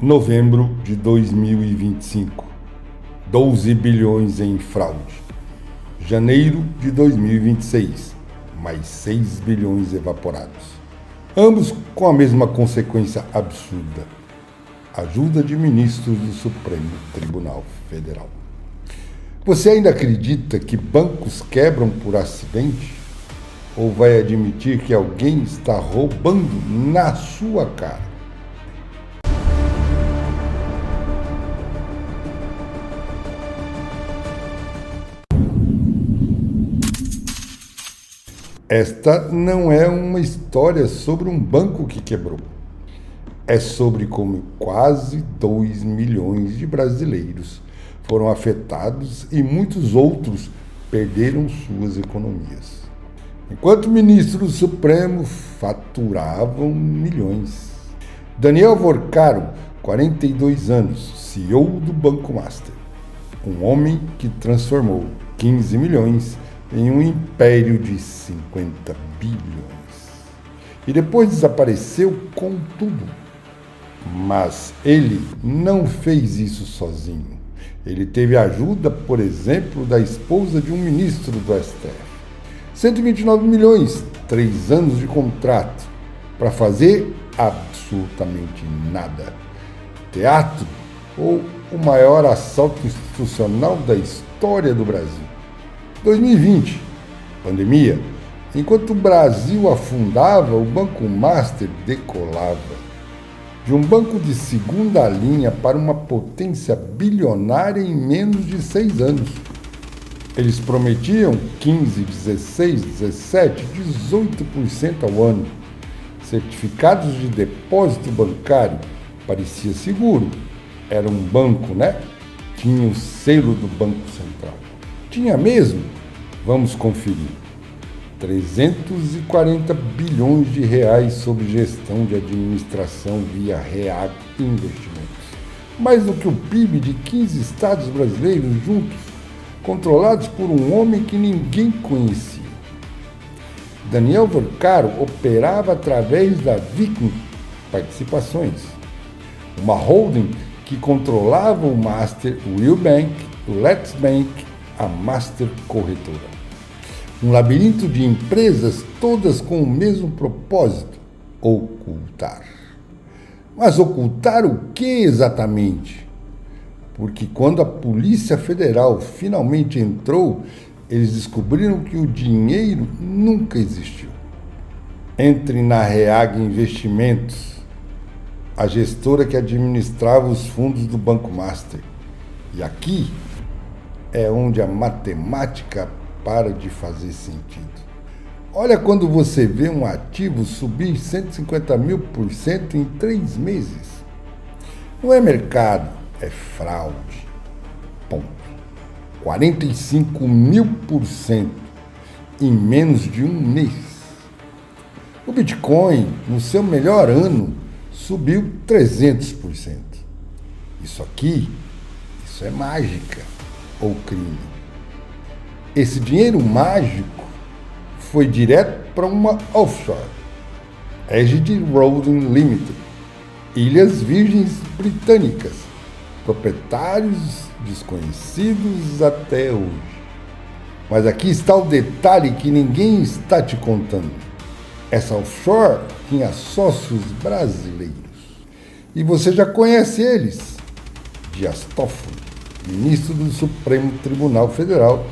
Novembro de 2025, 12 bilhões em fraude. Janeiro de 2026, mais 6 bilhões evaporados. Ambos com a mesma consequência absurda: ajuda de ministros do Supremo Tribunal Federal. Você ainda acredita que bancos quebram por acidente? Ou vai admitir que alguém está roubando na sua cara? Esta não é uma história sobre um banco que quebrou. É sobre como quase 2 milhões de brasileiros foram afetados e muitos outros perderam suas economias. Enquanto ministros do Supremo faturavam milhões. Daniel Vorcaro, 42 anos, CEO do Banco Master. Um homem que transformou 15 milhões em um império de 50 bilhões. E depois desapareceu com tudo. Mas ele não fez isso sozinho. Ele teve a ajuda, por exemplo, da esposa de um ministro do STF. 129 milhões, 3 anos de contrato, para fazer absolutamente nada. Teatro ou o maior assalto institucional da história do Brasil. 2020, pandemia. Enquanto o Brasil afundava, o Banco Master decolava. De um banco de segunda linha para uma potência bilionária em menos de 6 anos. Eles prometiam 15, 16, 17, 18% ao ano. Certificados de depósito bancário. Parecia seguro. Era um banco, né? Tinha o selo do Banco Central. Tinha mesmo? Vamos conferir. 340 bilhões de reais sob gestão de administração via REAG Investimentos. Mais do que o PIB de 15 estados brasileiros juntos, controlados por um homem que ninguém conhecia. Daniel Vorcaro operava através da Viking Participações, uma holding que controlava o Master, o Will Bank, o Let's Bank, a Master Corretora. Um labirinto de empresas, todas com o mesmo propósito: ocultar. Mas ocultar o que exatamente? Porque quando a Polícia Federal finalmente entrou, eles descobriram que o dinheiro nunca existiu. Entre na REAG Investimentos, a gestora que administrava os fundos do Banco Master. E aqui é onde a matemática para de fazer sentido. Olha quando você vê um ativo subir 150 mil% em 3 meses. Não é mercado, é fraude. Ponto. 45 mil% em menos de um mês. O Bitcoin, no seu melhor ano, subiu 300%. Isso é mágica ou crime. Esse dinheiro mágico foi direto para uma offshore, Egid Holding Limited, Ilhas Virgens Britânicas, proprietários desconhecidos até hoje. Mas aqui está o detalhe que ninguém está te contando. Essa offshore tinha sócios brasileiros. E você já conhece eles. Dias Toffoli, ministro do Supremo Tribunal Federal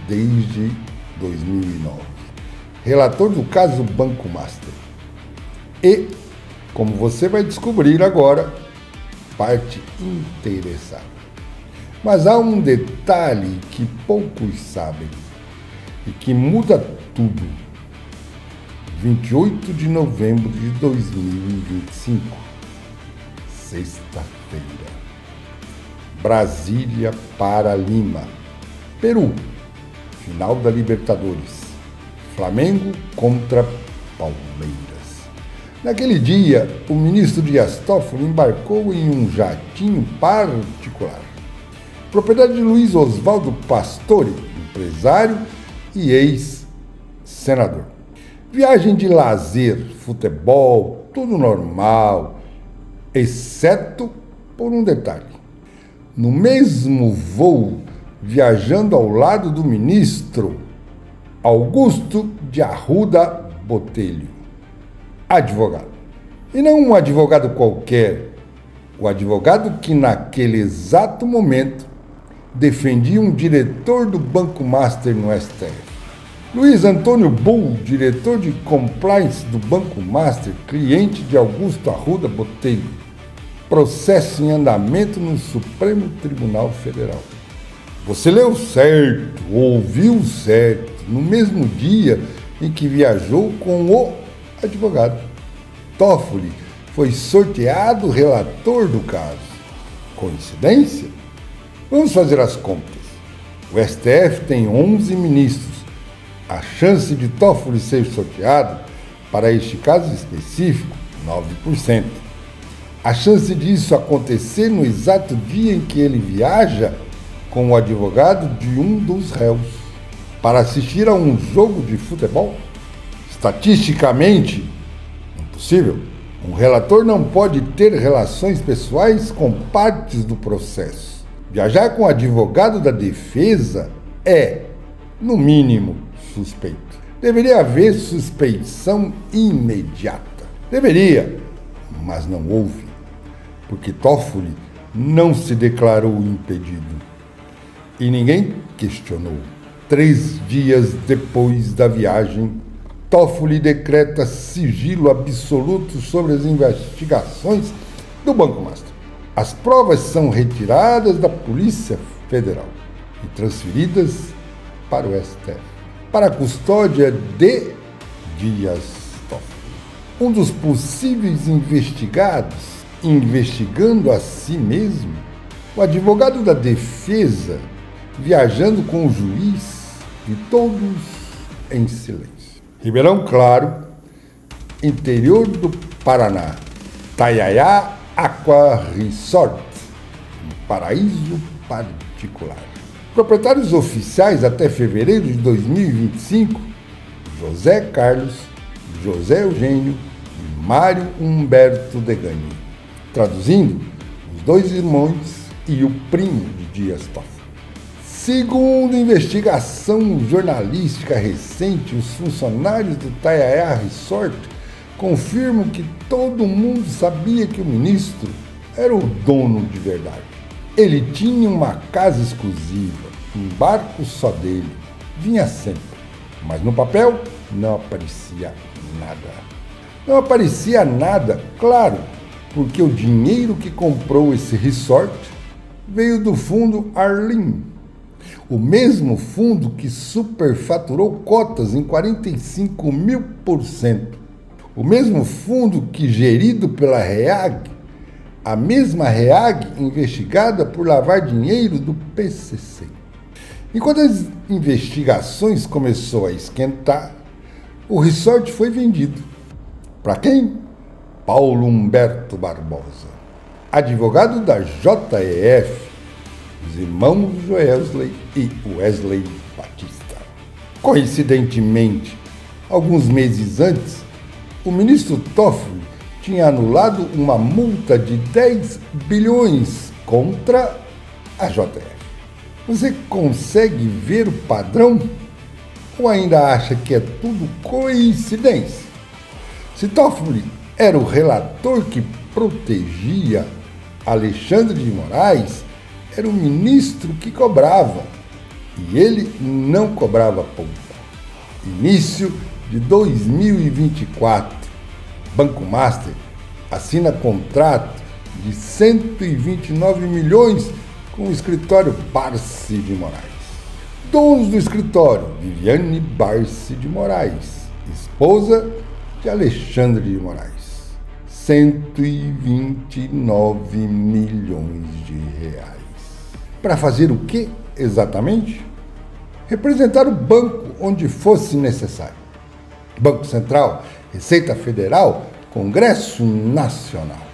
desde 2009. Relator do caso Banco Master. E, como você vai descobrir agora, parte interessada. Mas há um detalhe que poucos sabem e que muda tudo. 28 de novembro de 2025, sexta-feira. Brasília para Lima, Peru. Final da Libertadores. Flamengo contra Palmeiras. Naquele dia, o ministro Dias Toffoli embarcou em um jatinho particular. Propriedade de Luiz Oswaldo Pastore, empresário e ex-senador. Viagem de lazer, futebol, tudo normal, exceto por um detalhe. No mesmo voo, viajando ao lado do ministro Augusto de Arruda Botelho, advogado. E não um advogado qualquer, o advogado que naquele exato momento defendia um diretor do Banco Master no STF. Luiz Antônio Bull, diretor de compliance do Banco Master, cliente de Augusto Arruda Botelho. Processo em andamento no Supremo Tribunal Federal. Você leu certo, ouviu certo, no mesmo dia em que viajou com o advogado. Toffoli foi sorteado relator do caso. Coincidência? Vamos fazer as contas. O STF tem 11 ministros. A chance de Toffoli ser sorteado para este caso específico, 9%. A chance disso acontecer no exato dia em que ele viaja com o advogado de um dos réus para assistir a um jogo de futebol? Estatisticamente, impossível. Um relator não pode ter relações pessoais com partes do processo. Viajar com o advogado da defesa é, no mínimo, suspeito. Deveria haver suspeição imediata. Deveria, mas não houve, porque Toffoli não se declarou impedido. E ninguém questionou. 3 dias depois da viagem, Toffoli decreta sigilo absoluto sobre as investigações do Banco Master. As provas são retiradas da Polícia Federal e transferidas para o STF, para a custódia de Dias Toffoli. Um dos possíveis investigados, investigando a si mesmo, o advogado da defesa, viajando com o juiz e todos em silêncio. Ribeirão Claro, interior do Paraná, Taiaiá Aqua Resort, um paraíso particular. Proprietários oficiais até fevereiro de 2025, José Carlos, José Eugênio e Mário Humberto Degani. Traduzindo, os 2 irmãos e o primo de Dias Toffoli. Segundo investigação jornalística recente, os funcionários do Taiaiá Resort confirmam que todo mundo sabia que o ministro era o dono de verdade. Ele tinha uma casa exclusiva, um barco só dele, vinha sempre, mas no papel não aparecia nada. Não aparecia nada, claro, porque o dinheiro que comprou esse resort veio do fundo Arlim, o mesmo fundo que superfaturou cotas em 45.000%. O mesmo fundo que, gerido pela REAG, a mesma REAG investigada por lavar dinheiro do PCC. Enquanto as investigações começou a esquentar, o resort foi vendido. Para quem? Paulo Humberto Barbosa, advogado da JEF, os irmãos Joesley e Wesley Batista. Coincidentemente, alguns meses antes, o ministro Toffoli tinha anulado uma multa de 10 bilhões contra a JF. Você consegue ver o padrão? Ou ainda acha que é tudo coincidência? Se Toffoli era o relator que protegia Alexandre de Moraes, era o ministro que cobrava, e ele não cobrava pouco. Início de 2024, Banco Master assina contrato de 129 milhões com o escritório Barsi de Moraes. Donos do escritório, Viviane Barsi de Moraes, esposa de Alexandre de Moraes. 129 milhões de reais. Para fazer o que exatamente? Representar o banco onde fosse necessário. Banco Central, Receita Federal, Congresso Nacional.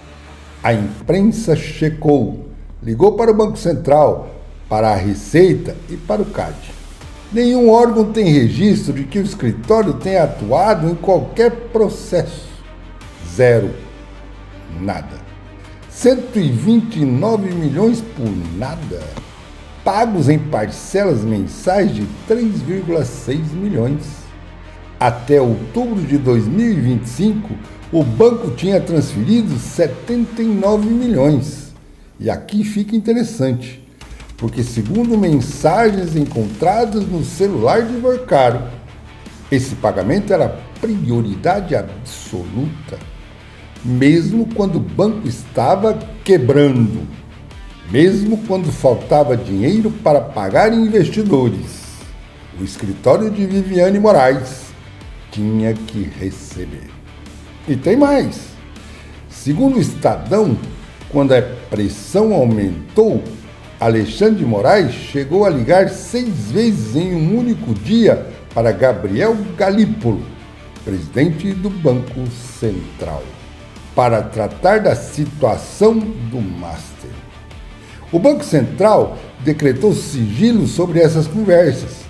A imprensa checou, ligou para o Banco Central, para a Receita e para o CAD. Nenhum órgão tem registro de que o escritório tenha atuado em qualquer processo. Zero. Nada. 129 milhões por nada, pagos em parcelas mensais de 3,6 milhões. Até outubro de 2025, o banco tinha transferido 79 milhões. E aqui fica interessante, porque segundo mensagens encontradas no celular de Vorcaro, esse pagamento era prioridade absoluta, mesmo quando o banco estava quebrando, mesmo quando faltava dinheiro para pagar investidores. O escritório de Viviane Moraes tinha que receber. E tem mais. Segundo o Estadão, quando a pressão aumentou, Alexandre de Moraes chegou a ligar 6 vezes em um único dia para Gabriel Galípolo, presidente do Banco Central, para tratar da situação do Master. O Banco Central decretou sigilo sobre essas conversas.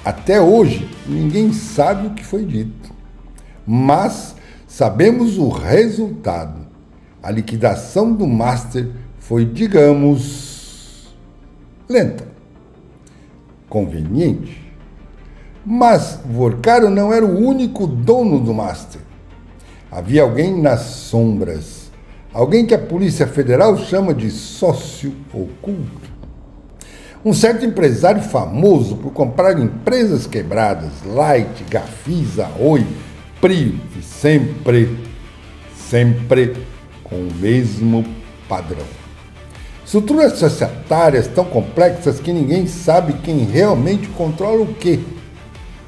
Até hoje, ninguém sabe o que foi dito, mas sabemos o resultado. A liquidação do Master foi, digamos, lenta, conveniente. Mas Vorcaro não era o único dono do Master. Havia alguém nas sombras, alguém que a Polícia Federal chama de sócio oculto. Um certo empresário famoso por comprar empresas quebradas, Light, Gafisa, Oi, Prio, e sempre com o mesmo padrão. Estruturas societárias tão complexas que ninguém sabe quem realmente controla o quê.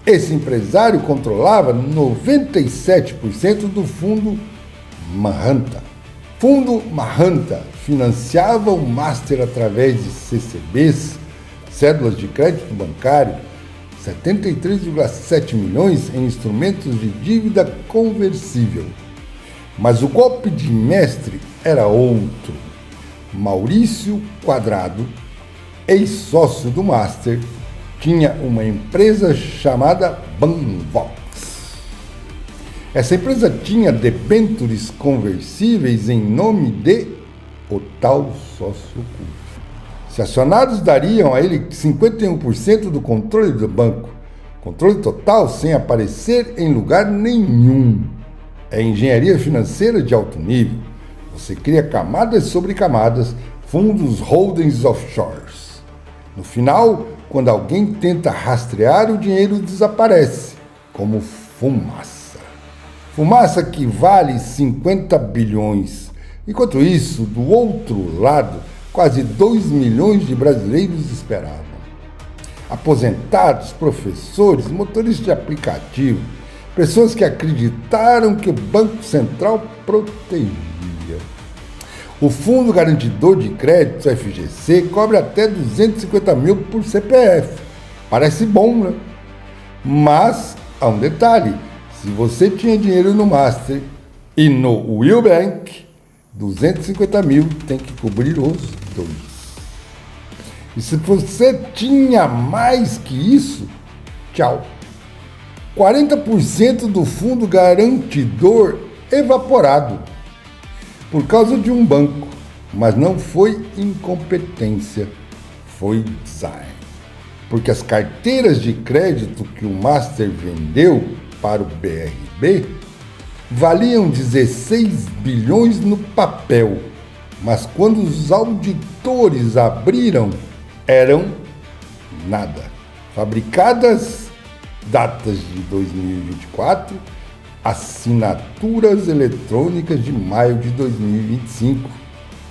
Esse empresário controlava 97% do Fundo Mahanta. Fundo Mahanta financiava o Master através de CCBs, cédulas de crédito bancário, 73,7 milhões em instrumentos de dívida conversível. Mas o golpe de mestre era outro. Maurício Quadrado, ex-sócio do Master, tinha uma empresa chamada Banvox. Essa empresa tinha debêntures conversíveis em nome de o tal sócio oculto. Se acionados, dariam a ele 51% do controle do banco. Controle total sem aparecer em lugar nenhum. É engenharia financeira de alto nível. Você cria camadas sobre camadas, fundos holdings offshores. No final, quando alguém tenta rastrear, o dinheiro desaparece, como fumaça. Fumaça que vale 50 bilhões. Enquanto isso, do outro lado, quase 2 milhões de brasileiros esperavam. Aposentados, professores, motoristas de aplicativo, pessoas que acreditaram que o Banco Central protegia. O Fundo Garantidor de Créditos, FGC, cobre até 250 mil por CPF. Parece bom, né? Mas há um detalhe: se você tinha dinheiro no Master e no Will Bank, 250 mil tem que cobrir os dois. E se você tinha mais que isso, tchau. 40% do fundo garantidor evaporado por causa de um banco, mas não foi incompetência, foi design. Porque as carteiras de crédito que o Master vendeu para o BRB valiam 16 bilhões no papel, mas quando os auditores abriram, eram nada. Fabricadas, datas de 2024, assinaturas eletrônicas de maio de 2025,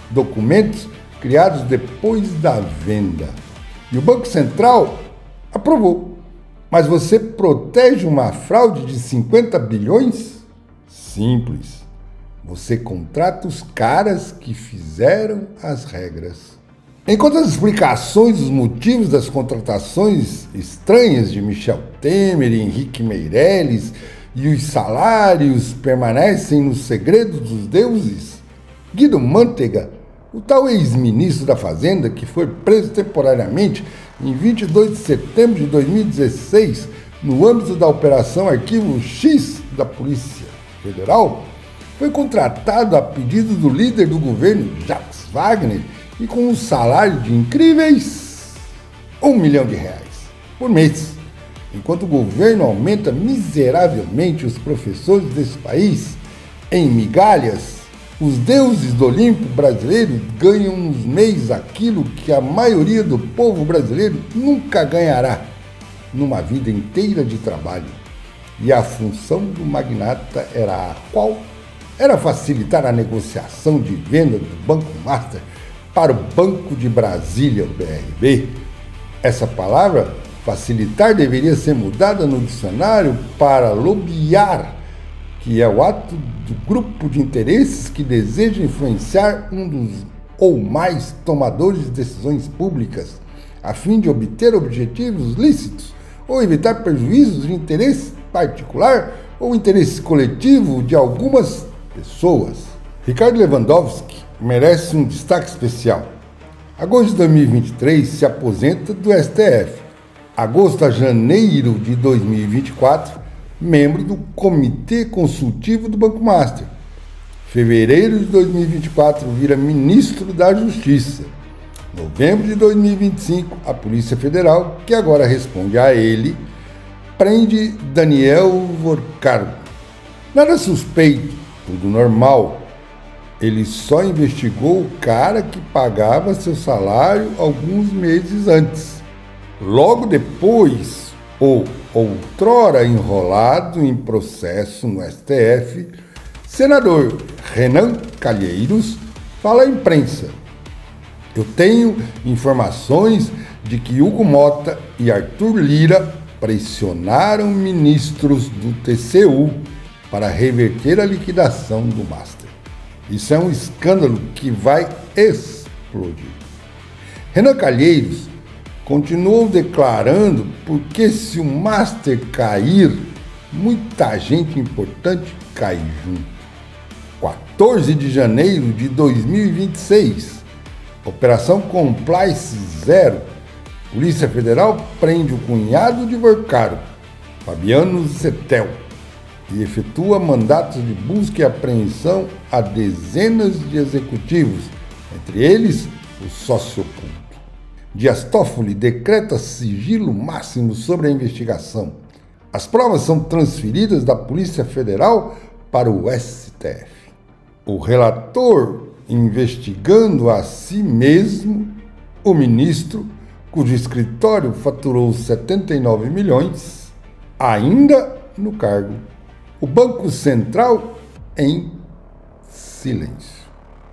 documentos criados depois da venda. E o Banco Central aprovou. Mas você protege uma fraude de 50 bilhões? Simples. Você contrata os caras que fizeram as regras. Enquanto as explicações dos motivos das contratações estranhas de Michel Temer e Henrique Meirelles e os salários permanecem no segredo dos deuses, Guido Mantega, o tal ex-ministro da Fazenda, que foi preso temporariamente em 22 de setembro de 2016, no âmbito da Operação Arquivo X da Polícia Federal, foi contratado a pedido do líder do governo, Jacques Wagner, e com um salário de incríveis R$1 milhão por mês. Enquanto o governo aumenta miseravelmente os professores desse país em migalhas, os deuses do Olimpo brasileiro ganham nos mês aquilo que a maioria do povo brasileiro nunca ganhará numa vida inteira de trabalho. E a função do magnata era a qual? Era facilitar a negociação de venda do Banco Master para o Banco de Brasília, o BRB. Essa palavra, facilitar, deveria ser mudada no dicionário para lobiar, que é o ato do grupo de interesses que deseja influenciar um dos ou mais tomadores de decisões públicas, a fim de obter objetivos lícitos ou evitar prejuízos de interesse particular ou interesse coletivo de algumas pessoas. Ricardo Lewandowski merece um destaque especial. Agosto de 2023 se aposenta do STF. Agosto a janeiro de 2024, membro do Comitê Consultivo do Banco Master. Fevereiro de 2024, vira ministro da Justiça. Novembro de 2025, a Polícia Federal, que agora responde a ele, prende Daniel Vorcargo. Nada suspeito, tudo normal. Ele só investigou o cara que pagava seu salário alguns meses antes. Logo depois, ou outrora enrolado em processo no STF, senador Renan Calheiros fala à imprensa: eu tenho informações de que Hugo Motta e Arthur Lira pressionaram ministros do TCU para reverter a liquidação do Master. Isso é um escândalo que vai explodir. Renan Calheiros continuou declarando porque se o Master cair, muita gente importante cai junto. 14 de janeiro de 2026, Operação Compliance Zero. Polícia Federal prende o cunhado de Vorcargo, Fabiano Zetel, e efetua mandatos de busca e apreensão a dezenas de executivos, entre eles o sócio oculto. Dias Toffoli decreta sigilo máximo sobre a investigação. As provas são transferidas da Polícia Federal para o STF. O relator investigando a si mesmo, o ministro, cujo escritório faturou 79 milhões, ainda no cargo. O Banco Central em silêncio.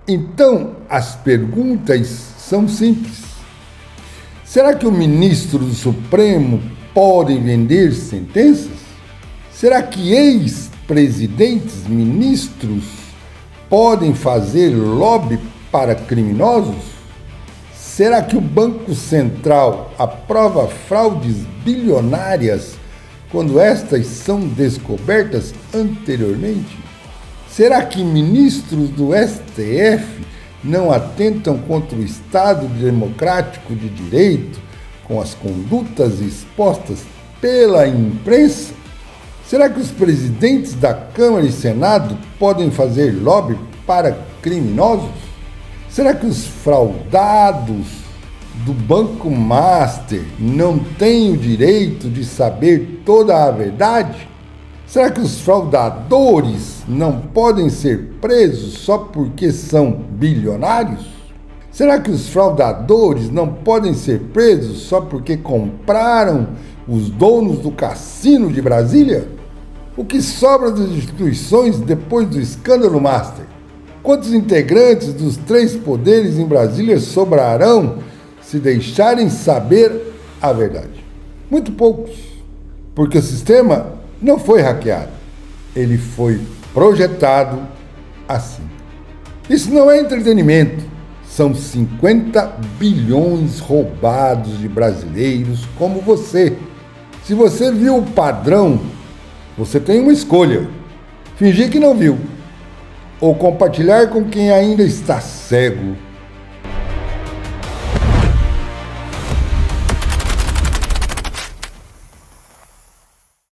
Então, as perguntas são simples. Será que o ministro do Supremo pode vender sentenças? Será que ex-presidentes, ministros, podem fazer lobby para criminosos? Será que o Banco Central aprova fraudes bilionárias quando estas são descobertas anteriormente? Será que ministros do STF não atentam contra o Estado democrático de direito com as condutas expostas pela imprensa? Será que os presidentes da Câmara e Senado podem fazer lobby para criminosos? Será que os fraudados do Banco Master não têm o direito de saber toda a verdade? Será que os fraudadores não podem ser presos só porque são bilionários? Será que os fraudadores não podem ser presos só porque compraram os donos do cassino de Brasília? O que sobra das instituições depois do escândalo Master? Quantos integrantes dos 3 poderes em Brasília sobrarão se deixarem saber a verdade? Muito poucos, porque o sistema não foi hackeado, ele foi projetado assim. Isso não é entretenimento, são 50 bilhões roubados de brasileiros como você. Se você viu o padrão, você tem uma escolha: fingir que não viu, ou compartilhar com quem ainda está cego